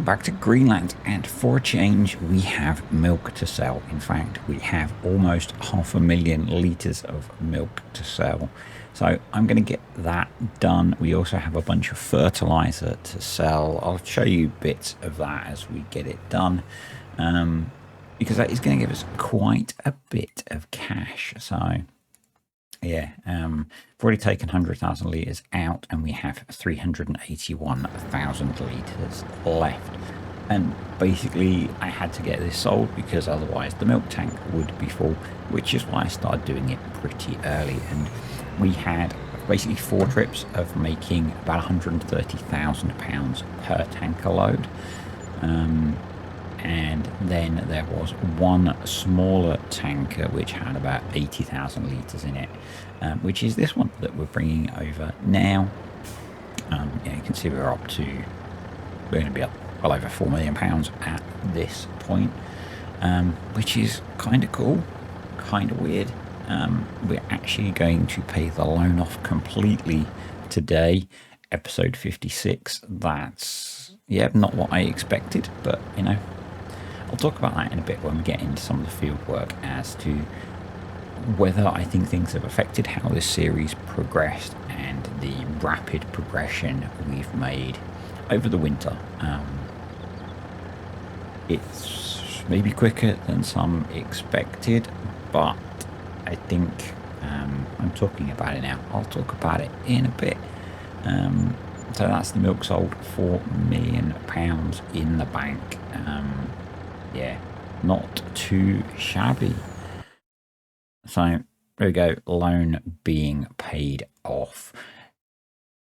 back to Greenland, and for a change we have milk to sell. In fact, we have almost 500,000 litres of milk to sell. So I'm going to get that done. We also have a bunch of fertiliser to sell. I'll show you bits of that as we get it done, because that is going to give us quite a bit of cash. So yeah, we've already taken 100,000 litres out, and we have 381,000 litres left. And basically I had to get this sold because otherwise the milk tank would be full, which is why I started doing it pretty early. And we had basically 4 trips of making about £130,000 per tanker load. And then there was one smaller tanker which had about 80,000 litres in it, which is this one that we're bringing over now. Yeah, you can see we're going to be up well over £4 million at this point, which is kind of cool, kind of weird. We're actually going to pay the loan off completely today, episode 56. That's, yeah, not what I expected, but you know, I'll talk about that in a bit when we get into some of the field work as to whether I think things have affected how this series progressed and the rapid progression we've made over the winter. It's maybe quicker than some expected, but I think I'm talking about it now. I'll talk about it in a bit. So that's the milk sold, £4 million in the bank. Yeah, not too shabby. So there we go, loan being paid off.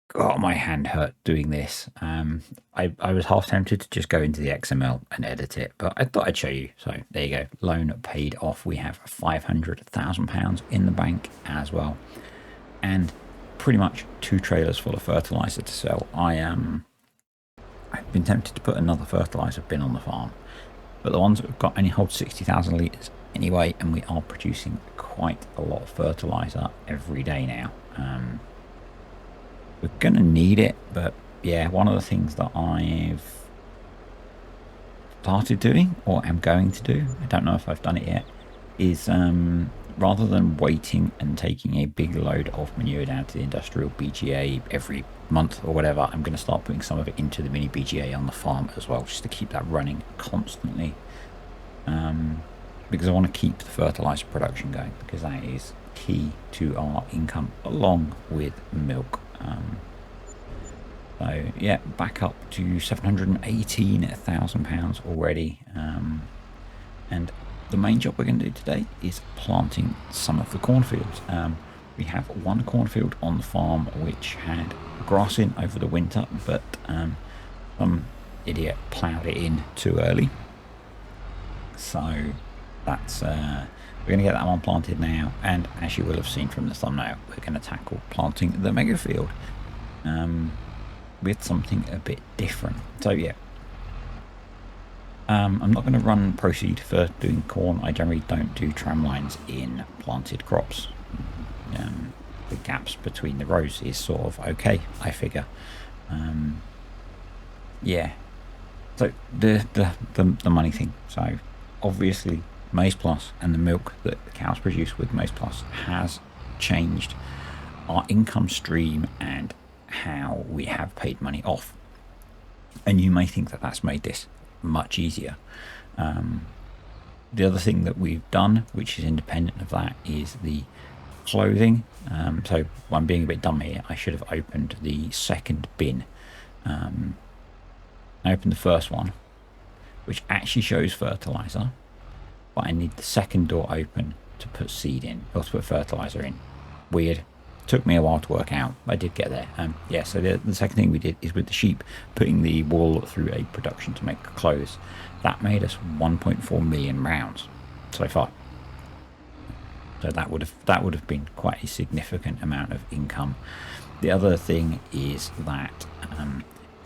God, my hand hurt doing this. I was half tempted to just go into the XML and edit it, but I thought I'd show you. So there you go, loan paid off. We have £500,000 in the bank as well, and pretty much 2 trailers full of fertilizer to sell. I've been tempted to put another fertilizer bin on the farm, but the ones that we've got only hold 60,000 litres anyway, and we are producing quite a lot of fertilizer every day now. We're going to need it, but yeah, one of the things that I've started doing, or am going to do, I don't know if I've done it yet, is rather than waiting and taking a big load of manure down to the industrial BGA every month or whatever, I'm going to start putting some of it into the mini BGA on the farm as well, just to keep that running constantly, because I want to keep the fertilizer production going, because that is key to our income along with milk. So yeah, back up to £718,000 already, and the main job we're going to do today is planting some of the cornfields. We have one cornfield on the farm which had grass in over the winter, but some idiot ploughed it in too early. So that's we're going to get that one planted now, and as you will have seen from the thumbnail, we're going to tackle planting the mega field with something a bit different. So yeah, I'm not going to run proceed for doing corn. I generally don't do tram lines in planted crops. The gaps between the rows is sort of okay, I figure. Yeah, so the money thing. So obviously Maize Plus and the milk that the cows produce with Maize Plus has changed our income stream and how we have paid money off. And you may think that that's made this much easier. The other thing that we've done, which is independent of that, is the clothing. So I'm being a bit dumb here. I should have opened the second bin. I opened the first one, which actually shows fertilizer, but I need the second door open to put seed in, or to put fertilizer in. Weird. Took me a while to work out. I did get there. Yeah, so the second thing we did is with the sheep, putting the wool through a production to make clothes. That made us 1.4 million rounds so far. So that would have been quite a significant amount of income. The other thing is that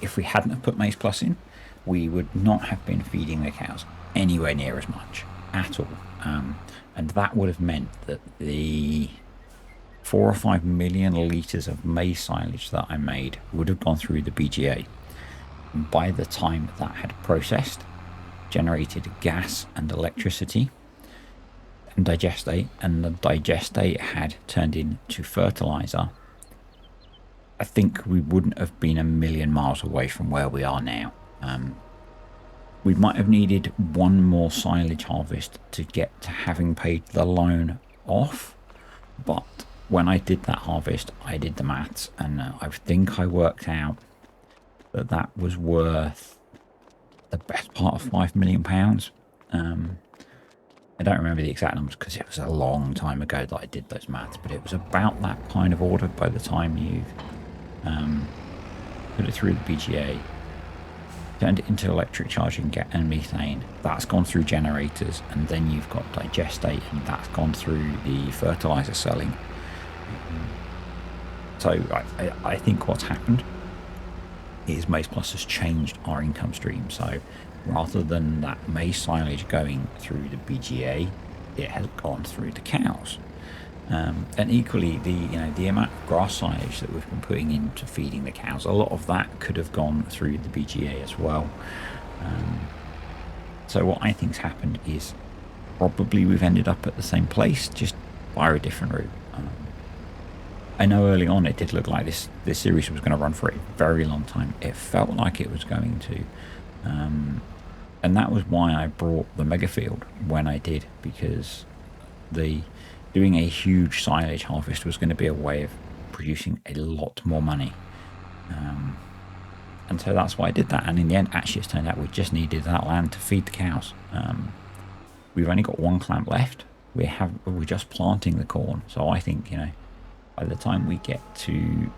if we hadn't have put Maize Plus in, we would not have been feeding the cows anywhere near as much at all, and that would have meant that the 4 or 5 million litres of maize silage that I made would have gone through the BGA, And by the time that had processed, generated gas and electricity and digestate, and the digestate had turned into fertilizer, I think we wouldn't have been a million miles away from where we are now. We might have needed one more silage harvest to get to having paid the loan off, but when I did that harvest, I did the maths, and I think I worked out that that was worth the best part of £5 million. I don't remember the exact numbers because it was a long time ago that I did those maths, but it was about that kind of order by the time you've put it through the BGA, turned it into electric charging and methane. That's gone through generators, and then you've got digestate, and that's gone through the fertilizer selling. So I think what's happened is Maize Plus has changed our income stream. So rather than that maize silage going through the BGA, it has gone through the cows. And equally, the amount of grass silage that we've been putting into feeding the cows, a lot of that could have gone through the BGA as well. So what I think's happened is probably we've ended up at the same place, just by a different route. I know early on it did look like this series was going to run for a very long time. It felt like it was going to. And that was why I brought the mega field when I did, because doing a huge silage harvest was going to be a way of producing a lot more money. And so that's why I did that. And in the end, actually, it's turned out we just needed that land to feed the cows. We've only got one clamp left. We're just planting the corn. So I think, by the time we get to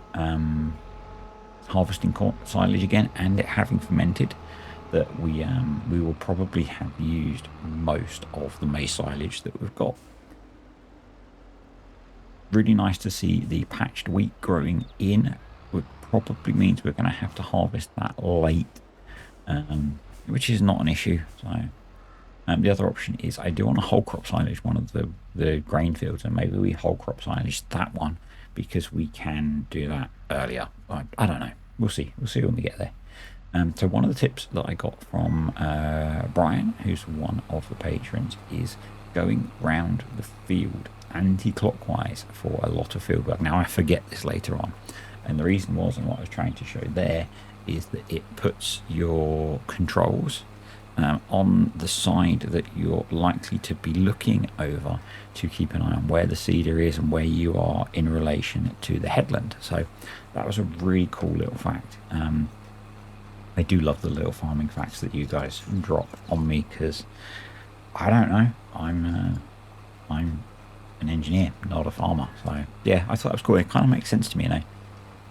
harvesting corn silage again and it having fermented, that we will probably have used most of the maize silage that we've got. Really nice to see the patched wheat growing in. It probably means we're going to have to harvest that late, which is not an issue. So the other option is I do want to whole crop silage one of the grain fields, and maybe we whole crop silage that one because we can do that earlier. I don't know. We'll see when we get there. So one of the tips that I got from Brian, who's one of the patrons, is going round the field anti-clockwise for a lot of field work. Now I forget this later on, and the reason was, and what I was trying to show there, is that it puts your controls on the side that you're likely to be looking over to keep an eye on where the seeder is and where you are in relation to the headland. So that was a really cool little fact. I do love the little farming facts that you guys drop on me, because I don't know, I'm an engineer, not a farmer. So yeah, I thought that was cool. It kind of makes sense to me,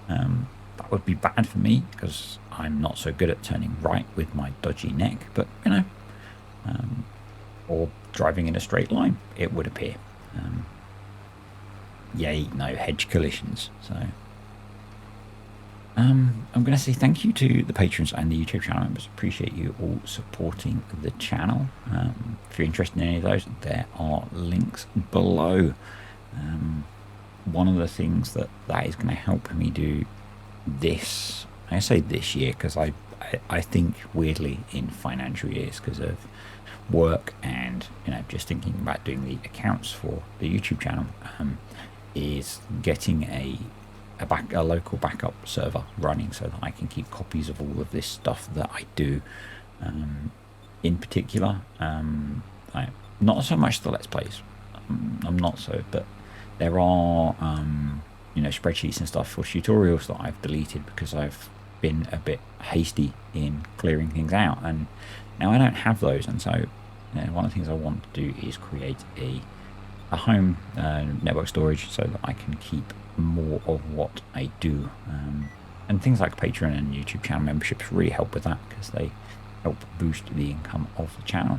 that would be bad for me because I'm not so good at turning right with my dodgy neck, but or driving in a straight line, it would appear. Yay, no hedge collisions. So I'm going to say thank you to the patrons and the YouTube channel members. Appreciate you all supporting the channel. If you're interested in any of those, there are links below. One of the things that is going to help me do this, I say this year because I think weirdly in financial years because of work and just thinking about doing the accounts for the YouTube channel, is getting a local backup server running so that I can keep copies of all of this stuff that I do. In particular, not so much the Let's Plays. I'm not so, but there are spreadsheets and stuff for tutorials that I've deleted because I've been a bit hasty in clearing things out, and now I don't have those. And so one of the things I want to do is create a home network storage so that I can keep more of what I do, and things like Patreon and YouTube channel memberships really help with that because they help boost the income of the channel.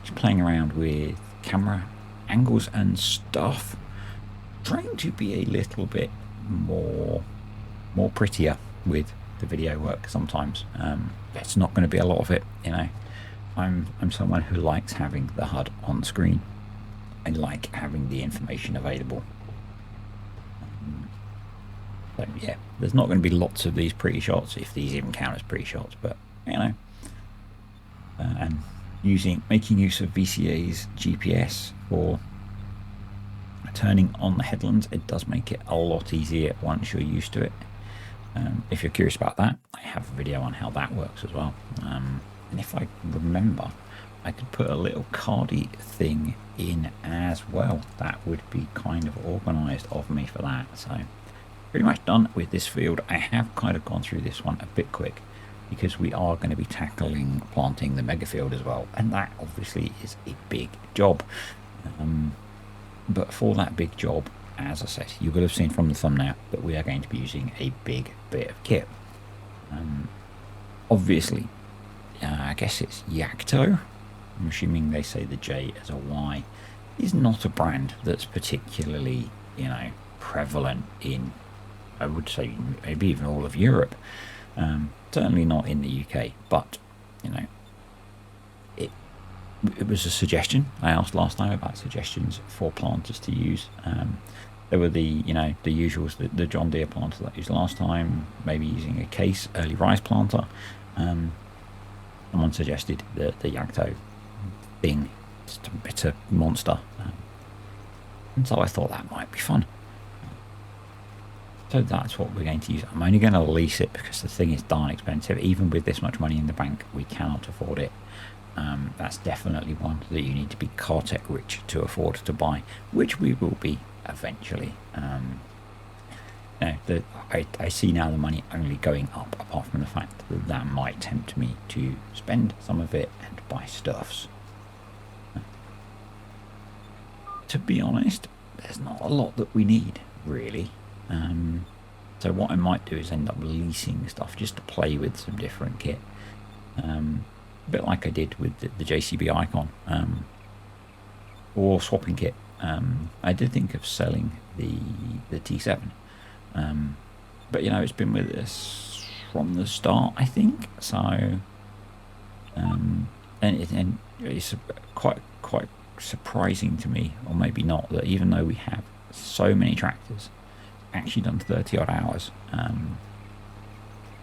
Just playing around with camera angles and stuff, trying to be a little bit more prettier with the video work sometimes. It's not going to be a lot of it, I'm someone who likes having the HUD on screen. I like having the information available. So yeah, there's not going to be lots of these pretty shots, if these even count as pretty shots, but you know, and making use of VCA's GPS for turning on the headlands, it does make it a lot easier once you're used to it. If you're curious about that, I have a video on how that works as well. And if I remember, I could put a little cardy thing in as well. That would be kind of organised of me for that. So pretty much done with this field. I have kind of gone through this one a bit quick because we are going to be tackling planting the mega field as well. And that obviously is a big job. But for that big job, as I said, you will have seen from the thumbnail that we are going to be using a big bit of kit. Obviously, I guess it's Yakto. I'm assuming they say the J as a Y. Is not a brand that's particularly, prevalent in, I would say, maybe even all of Europe. Certainly not in the UK, but, it was a suggestion. I asked last time about suggestions for planters to use. There were the usuals, the John Deere planter that I used last time, maybe using a Case early rise planter. Someone suggested the Yakto thing. It's a monster. And so I thought that might be fun. So that's what we're going to use. I'm only going to lease it because the thing is darn expensive. Even with this much money in the bank, we cannot afford it. That's definitely one that you need to be Cartech rich to afford to buy, which we will be eventually. I see now the money only going up, apart from the fact that that might tempt me to spend some of it and buy stuffs. To be honest, there's not a lot that we need, really. So what I might do is end up leasing stuff just to play with some different kit. A bit like I did with the JCB Icon, or swapping kit. I did think of selling the T7, but it's been with us from the start, I think. So, and it's quite surprising to me, or maybe not, that even though we have so many tractors, actually done 30 odd hours, and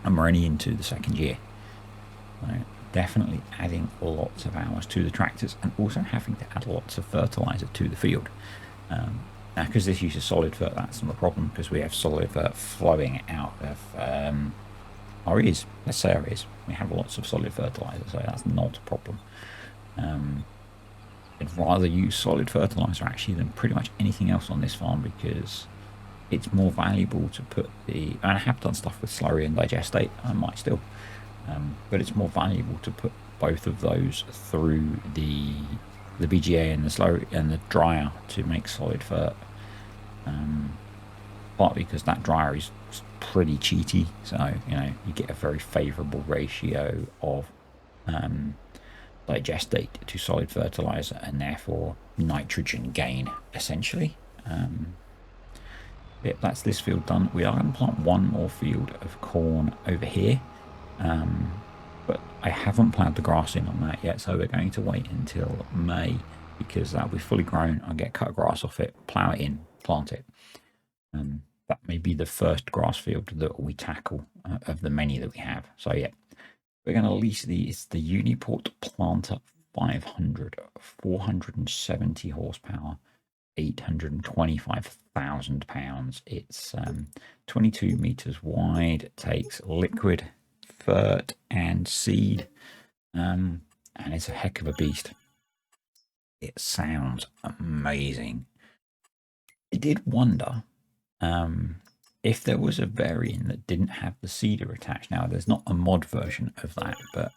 we're only into the second year. Right. Definitely adding lots of hours to the tractors, and also having to add lots of fertilizer to the field. Now, because this uses solid fert, that's not a problem, because we have solid fert flowing out of our ears. Let's say our ears. We have lots of solid fertilizer, so that's not a problem. I'd rather use solid fertilizer actually than pretty much anything else on this farm, because it's more valuable to put and I have done stuff with slurry and digestate. I might still. But it's more valuable to put both of those through the BGA and the slurry and the dryer to make solid fert. Partly because that dryer is pretty cheaty, so you get a very favourable ratio of digestate to solid fertilizer, and therefore nitrogen gain essentially. Yep, that's this field done. We are going to plant one more field of corn over here. But I haven't ploughed the grass in on that yet, so we're going to wait until May, because that'll be fully grown. I'll get cut grass off it, plough it in, plant it. That may be the first grass field that we tackle of the many that we have. So yeah, we're going to lease it's the Uniport Planter 500, 470 horsepower, 825,000 pounds. It's 22 meters wide. It takes liquid, fert, and seed, and it's a heck of a beast. It sounds amazing. I did wonder if there was a variant that didn't have the seeder attached. Now, there's not a mod version of that, but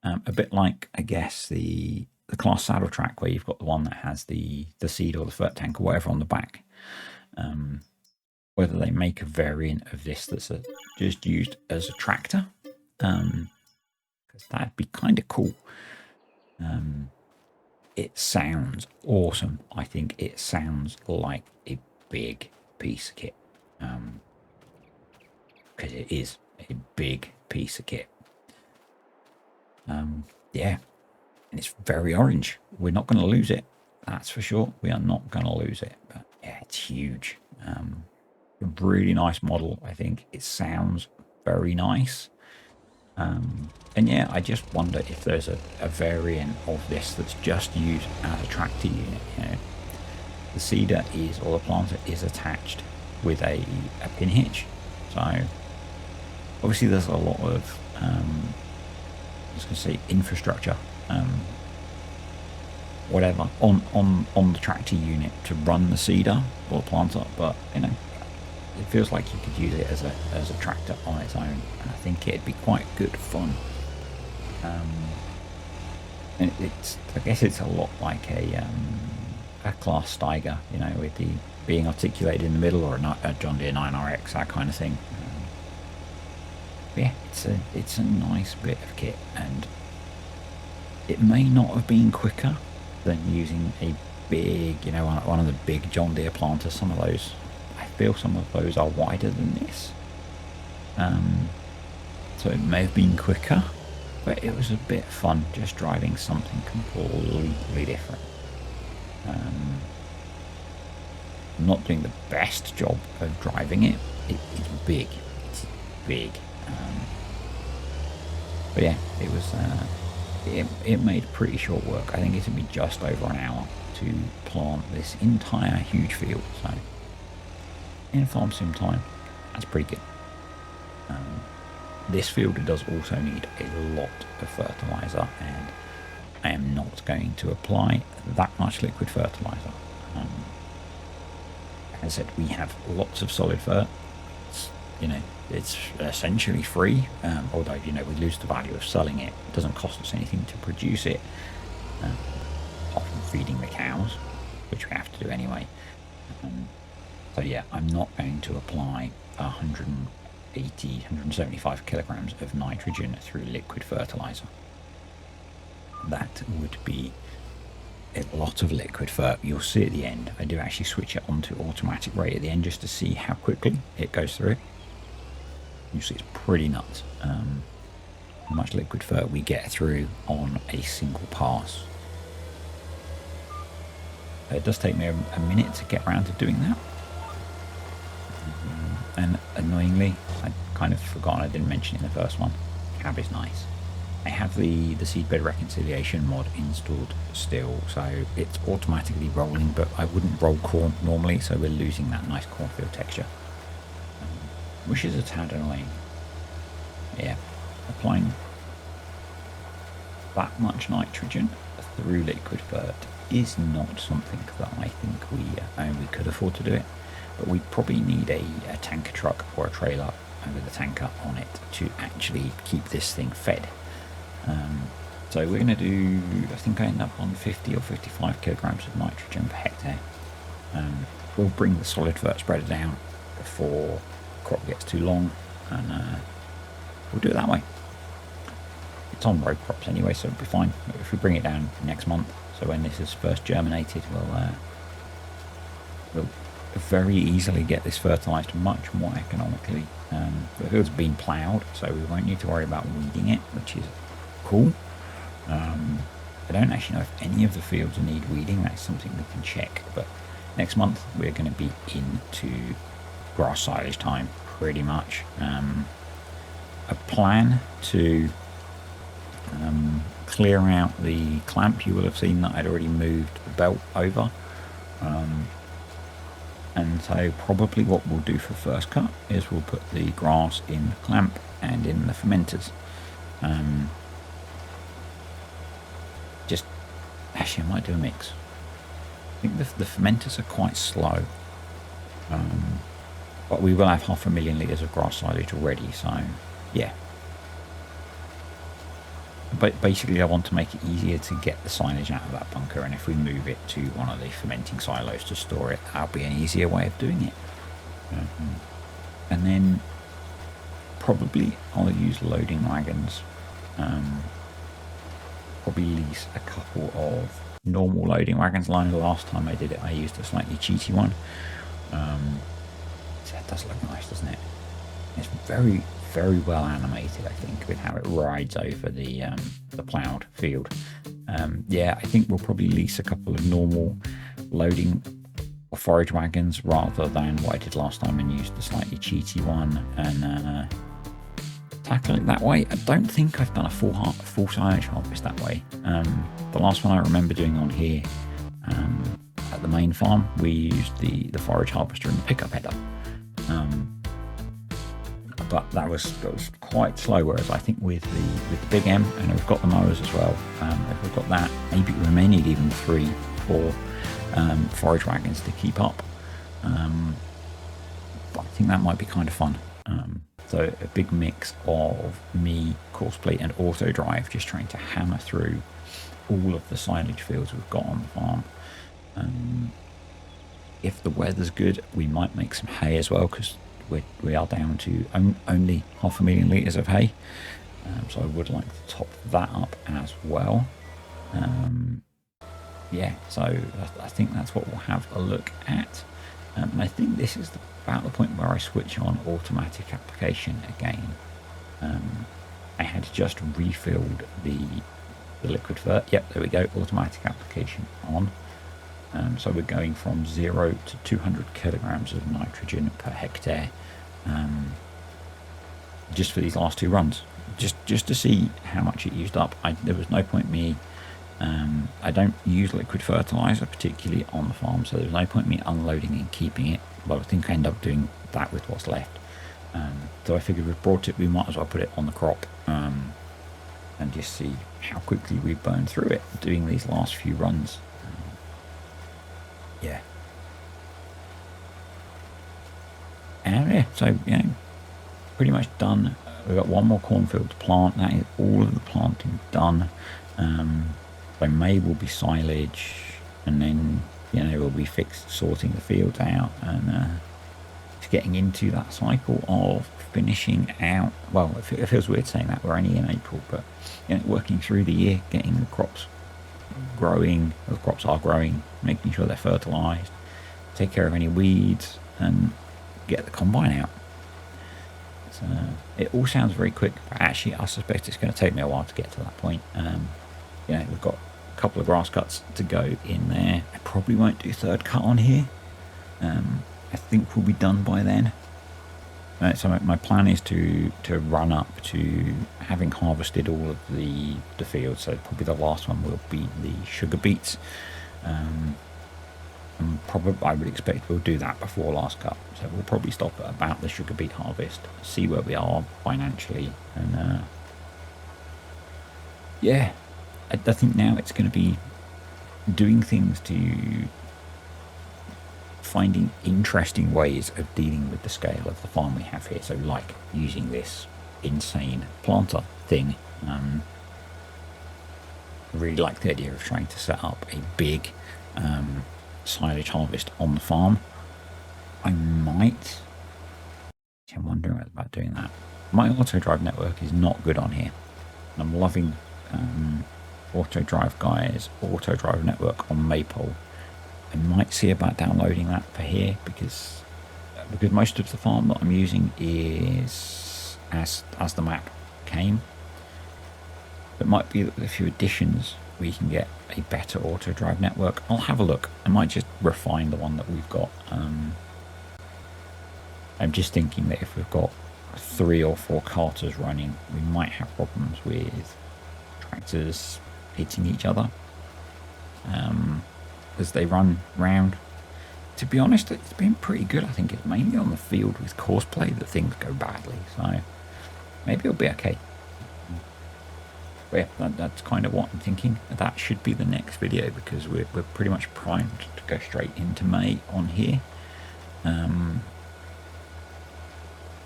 a bit like, I guess, the class saddle track, where you've got the one that has the seed or the fert tank or whatever on the back. Whether they make a variant of this that's just used as a tractor, because that'd be kind of cool. It sounds awesome. I think it sounds like a big piece of kit, because it is a big piece of kit. Yeah, and it's very orange. We're not going to lose it, that's for sure. We are not going to lose it, but yeah, it's huge. a really nice model. I think it sounds very nice. And yeah, I just wonder if there's a variant of this that's just used as a tractor unit. You know, the seeder is, or the planter is attached with a pin hitch. So obviously there's a lot of, I was going to say infrastructure, whatever, on the tractor unit to run the seeder or the planter, but you know, it feels like you could use it as a tractor on its own, and I think it'd be quite good fun. And I guess it's a lot like a class Steiger, you know, with the being articulated in the middle, or a John Deere 9RX, that kind of thing. Yeah, it's a nice bit of kit, and it may not have been quicker than using a big, you know, one of the big John Deere planters. Some of those, I feel some of those are wider than this. So it may have been quicker, but it was a bit fun just driving something completely different. I'm not doing the best job of driving it. It's big. It's big. But yeah, it was. It made pretty short work. I think it took me just over an hour to plant this entire huge field. So in farm sim time, that's pretty good. This field does also need a lot of fertilizer, and I am not going to apply that much liquid fertilizer. As I said, we have lots of solid fert. You know, it's essentially free, although, you know, we lose the value of selling it. It doesn't cost us anything to produce it, apart from feeding the cows, which we have to do anyway. So yeah, I'm not going to apply 175 kilograms of nitrogen through liquid fertilizer. That would be a lot of liquid fert. You'll see at the end, I do actually switch it onto automatic rate at the end just to see how quickly it goes through. You see it's pretty nuts how much liquid fert we get through on a single pass. It does take me a minute to get around to doing that. And annoyingly, I kind of forgot, I didn't mention it in the first one, cab is nice. I have the seedbed reconciliation mod installed still, so it's automatically rolling, but I wouldn't roll corn normally, so we're losing that nice cornfield texture, which is a tad annoying. Yeah, applying that much nitrogen through liquid fert is not something that I think we could afford to do it, but we probably need a tanker truck or a trailer with a tanker on it to actually keep this thing fed. So we're going to do, I think I end up on 50 or 55 kilograms of nitrogen per hectare. We'll bring the solid fert spreader down before the crop gets too long, and we'll do it that way. It's on row crops anyway, so it'll be fine. If we bring it down next month, so when this is first germinated, we'll very easily get this fertilized much more economically. The field's been ploughed, so we won't need to worry about weeding it, which is cool. I don't actually know if any of the fields need weeding. That's something we can check, but next month we're going to be into grass silage time pretty much. A plan to clear out the clamp. You will have seen that I'd already moved the belt over, and so probably what we'll do for first cut is we'll put the grass in the clamp and in the fermenters. Actually, I might do a mix. I think the fermenters are quite slow, but we will have 500,000 litres of grass silage already, so yeah. But basically I want to make it easier to get the silage out of that bunker, and if we move it to one of the fermenting silos to store it, that'll be an easier way of doing it. And then probably I'll use loading wagons. Probably lease a couple of normal loading wagons. Like the last time I did it, I used a slightly cheaty one. That does look nice, doesn't it? It's very, very well animated, I think, with how it rides over the ploughed field. Yeah, I think we'll probably lease a couple of normal loading forage wagons rather than what I did last time and used the slightly cheaty one and tackle it that way. I don't think I've done a full silage harvest that way. The last one I remember doing on here at the main farm, we used the forage harvester and the pickup header. But that was quite slow, whereas I think with the Big M, and we've got the mowers as well, if we've got that, maybe we may need even 3 or 4 forage wagons to keep up. But I think that might be kind of fun. So a big mix of me, course plate and auto drive, just trying to hammer through all of the silage fields we've got on the farm. If the weather's good, we might make some hay as well, because we are down to only 500,000 litres of hay. So I would like to top that up as well. Yeah, so I think that's what we'll have a look at. And I think this is about the point where I switch on automatic application again. I had just refilled the liquid fert. Yep, there we go, automatic application on. So we're going from 0 to 200 kilograms of nitrogen per hectare, just for these last 2 runs, just to see how much it used up. There was no point me. I don't use liquid fertilizer particularly on the farm, so there's no point me unloading and keeping it. But I think I end up doing that with what's left. So I figured we've brought it, we might as well put it on the crop, and just see how quickly we burn through it doing these last few runs. Yeah. And yeah, so pretty much done. We've got 1 more cornfield to plant. That is all of the planting done. So May will be silage, and then we'll be fixed sorting the fields out and just getting into that cycle of finishing out. Well, it feels weird saying that, we're only in April, but working through the year, getting the crops growing. The crops are growing, making sure they're fertilized, take care of any weeds, and get the combine out. So it all sounds very quick, but actually I suspect it's going to take me a while to get to that point. We've got a couple of grass cuts to go in there. I probably won't do 3rd cut on here. I think we'll be done by then. So my plan is to run up to having harvested all of the fields. So probably the last one will be the sugar beets. And probably I would expect we'll do that before last cut. So we'll probably stop at about the sugar beet harvest, see where we are financially, and yeah, I think now it's going to be doing things to finding interesting ways of dealing with the scale of the farm we have here. So like using this insane planter thing. I really like the idea of trying to set up a big silage harvest on the farm. I'm wondering about doing that. My auto drive network is not good on here. I'm loving auto drive guys, auto drive network on Maple. I might see about downloading that for here because most of the farm that I'm using is as the map came. It might be that with a few additions we can get a better auto drive network. I'll have a look. I might just refine the one that we've got. I'm just thinking that if we've got 3 or 4 carters running, we might have problems with tractors hitting each other as they run round. To be honest, it's been pretty good. I think it's mainly on the field with course play that things go badly, so maybe it'll be okay. But yeah, that's kind of what I'm thinking. That should be the next video because we're pretty much primed to go straight into May on here.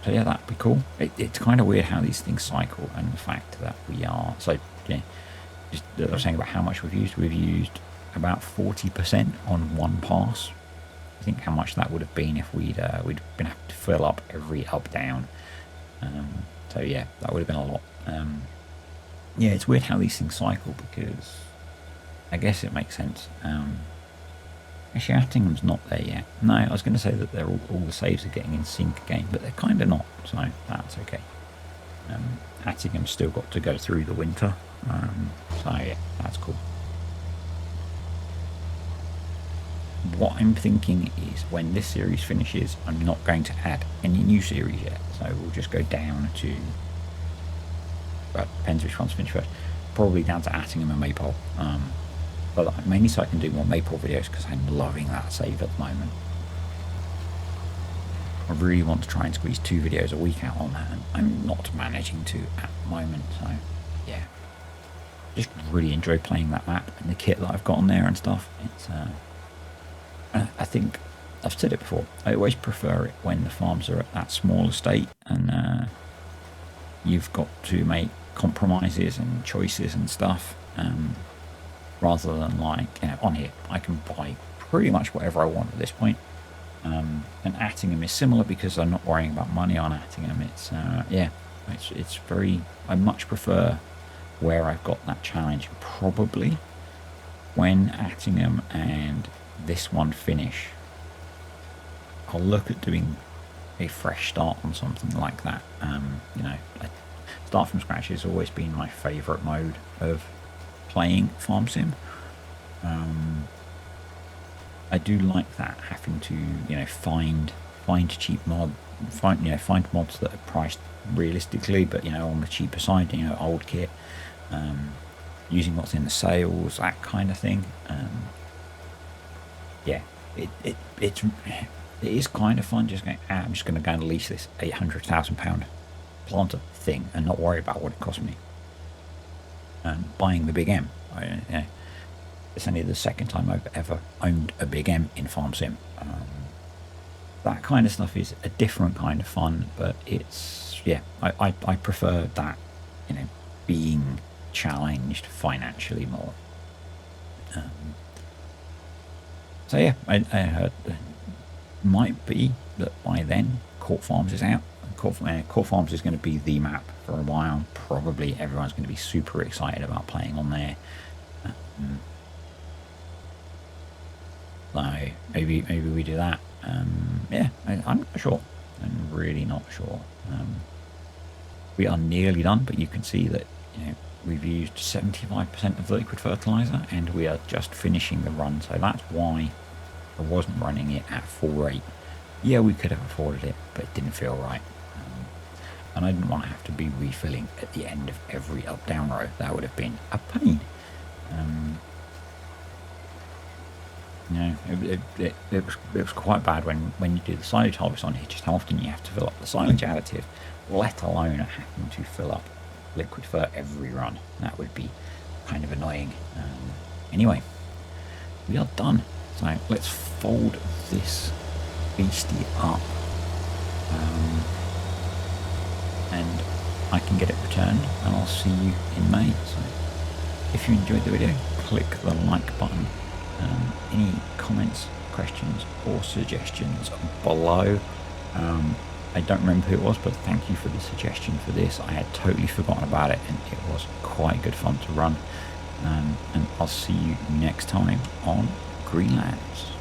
So yeah, that'd be cool. It's kind of weird how these things cycle, and the fact that we are so just I was saying about how much we've used about 40% on one pass. I think how much that would have been if we'd been having to fill up every up down. So yeah, that would have been a lot. Yeah, it's weird how these things cycle because I guess it makes sense. Actually, Attingham's not there yet. No, I was going to say that they're all the saves are getting in sync again, but they're kind of not, so that's okay. Attingham's still got to go through the winter, so yeah, that's cool. what I'm thinking is when this series finishes, I'm not going to add any new series yet. So we'll just go down to, well, depends which one's finished first, probably down to Attingham and Maypole. But mainly so I can do more Maypole videos because I'm loving that save at the moment. I really want to try and squeeze 2 videos a week out on that, and I'm not managing to at the moment. So yeah, just really enjoy playing that map and the kit that I've got on there and stuff. It's I think I've said it before, I always prefer it when the farms are at that small estate and you've got to make compromises and choices and stuff, rather than like, on here I can buy pretty much whatever I want at this point. And Attingham is similar because I'm not worrying about money on Attingham. It's yeah, it's very, I much prefer where I've got that challenge. Probably when Attingham and this one finish, I'll look at doing a fresh start on something like that. Start from scratch has always been my favourite mode of playing farm sim. I do like that, having to find cheap find mods that are priced realistically, but on the cheaper side, old kit, using what's in the sales, that kind of thing. Yeah, it is kind of fun just going, I'm just going to go and lease this £800,000 planter thing and not worry about what it cost me. Buying the Big M, it's only the second time I've ever owned a Big M in Farm Sim. That kind of stuff is a different kind of fun, but it's, yeah, I prefer that, being challenged financially more. So yeah, I heard might be that by then Court Farms is out. Court Farms is going to be the map for a while. Probably everyone's going to be super excited about playing on there. So maybe we do that. Yeah, I'm not sure. I'm really not sure. We are nearly done, but you can see that we've used 75% of the liquid fertilizer, and we are just finishing the run. So that's why I wasn't running it at full rate. Yeah, we could have afforded it, but it didn't feel right. And I didn't want to have to be refilling at the end of every up-down row. That would have been a pain. It was quite bad when you do the silage harvest on here, just how often you have to fill up the silage additive, let alone having to fill up liquid fer every run. That would be kind of annoying. Anyway, we are done. So let's fold this beastie up, and I can get it returned, and I'll see you in May. So if you enjoyed the video, click the like button. Any comments, questions or suggestions below. I don't remember who it was, but thank you for the suggestion for this. I had totally forgotten about it, and it was quite good fun to run. And I'll see you next time on Greenlands.